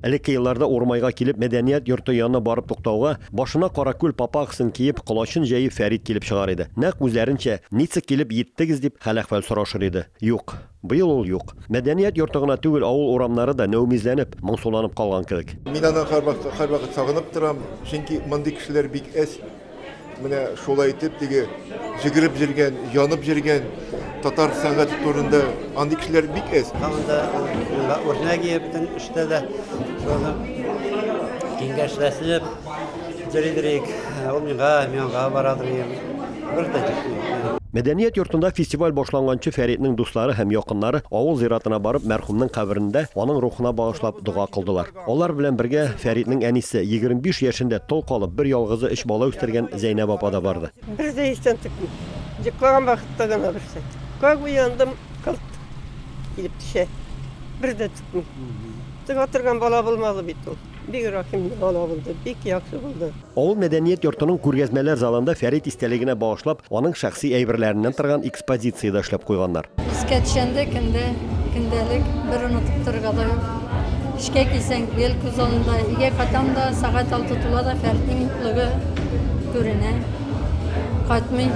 Элекке елларда Урмайга килеп мәдәният йорты янына барып туктауга, башына каракүл папахсын киеп, колачын җәеп Фәрит килеп чыгар иде. Нәкъ үзләренчә, ничек килеп еттегез дип хәл-әхвәл сорашыр иде. Юк. Быел ул юк. Мәдәният йорты гына түгел, авыл урамнары да нәүмизләнеп, моңсуланып калган кебек. Мин аны һәрвакыт сагынып торам, чөнки мондый кешеләр бик әз. Менә шулай итеп, теге җигереп җиргән, янып җиргән татар сәнгате турында андый кешеләр бик әз. Анда үрнәге бөтен эштә дә шуны киңәшләшеп, җирдерик, ул миңа барадыр. Бер дә Мәдәният йортында фестиваль башланганчы Фәритнең дуслары һәм якыннары авыл зиратына барып мәрхүмнең каберендә аның рухына багышлап дуга кылдылар. Алар белән бергә Фәритнең әнисе 25 яшендә тол калып бер ялгызы эш бала үстергән Зәйнәп апа да барды. Бер дә истән тыкмый. Йоклаган вакытта гына берсе. Как уяндым, кылт килеп төшә. Бер дә тыкмый. Тыга торган бала булмады бит ул. Бик рәхимле бала булды, бик яхшы булды. Авыл мәдәният йортының күргәзмәләр залында Фәрит истәлегенә багышлап, аның шәхси әйберләреннән торган экспозицияда эшләп куйганнар. Искә төшәндә көндәлек бер онытып торырга да юк. Эшкә килсәң, бел күз алдында, игә катамда сәгать 6 тула да Фәритнең юклыгы күренә. Кайтмый,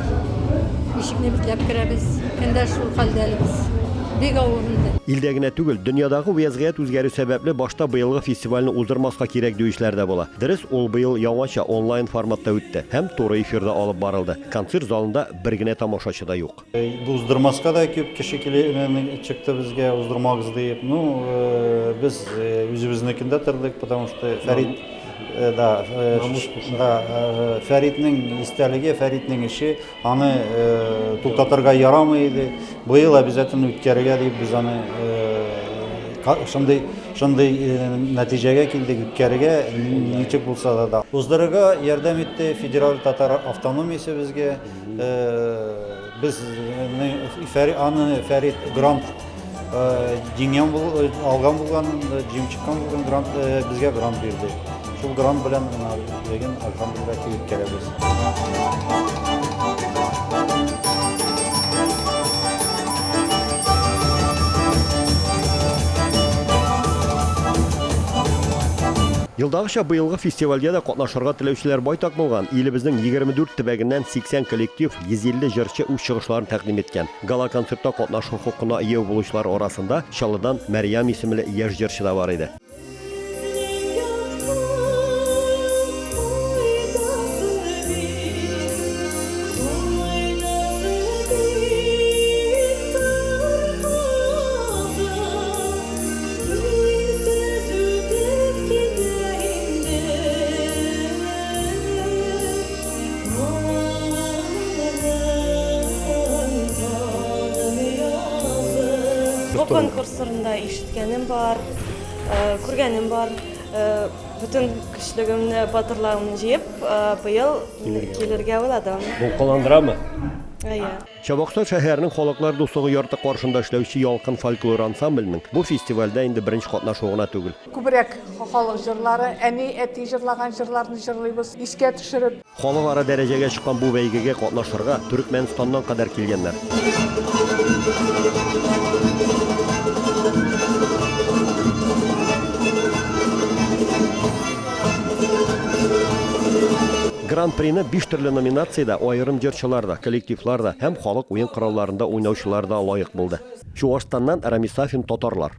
ишекне бикләп керәбез. Көндә шул хәлдәбез. Бик авырынды. Илдә генә түгел, дөньядагы вазгыять үзгәрү сәбәпле башта быелгы фестивальне уздырмаска кирәк дигүчләр дә була. Дөрес, ул быел яңача онлайн форматта үтте һәм туры эфирда алып барылды. Концерт залында бер генә тамашачы да юк. Уздырмаска да күп кеше чыкты безгә уздырмагыз дип. Без үзебезнекендә тордык, потому что Фәрит Фәритнең истәлеге, Фәритнең эше аны туктатырга ярамый иде. Быел обязательно үткәрергә дип без аны шундый нәтиҗәгә килдек, үткәрергә ничек булса да. Уздырырга ярдәм итте федераль татар автономиясе безгә. Без Фәрит грант җиңгән алган булган, җиң чыккан булган грант безгә грант бирде. Шул грант белән леген алхамдулилlah үткәрәбез. Елдагыча быелгы фестивальдә дә катнашырга теләүчеләр байтак булган. Илебезнең 24 төбәгеннән 80 коллектив, 150 җырчы үз чыгышларын тәкъдим иткән. Гала концертта катнашу хокукына ия булучылар арасында Чаллыдан Мәрьям исемле яшь җырчы да бар иде. Bu konkurslarında işitkənim var, күргәнем бар. Bütün көчлегемне, батырлыгымны җыеп, быел килергә уйладым. Бу кыландырамы? Ая. Чабаксар шәһәренең халыклар дуслыгы ярты каршында эшләүче ялкын фольклор ансамбленең бу фестивальдә инде беренче катнашуына түгел. Күбрәк халык җырлары, әти җырлаган җырларны җырлыйбыз, искә төшереп. Халыкара дәрәҗәгә чыккан бу бәйгегә катнашырга Төркмәнстаннан кадәр килгәннәр. Гран-прины 5 төрле номинациядә аерым җырчылар да, коллективлар да һәм халык уен коралларында уйнаучылар да лаек булды. Чуашстаннан Рамис Сафин татарлар.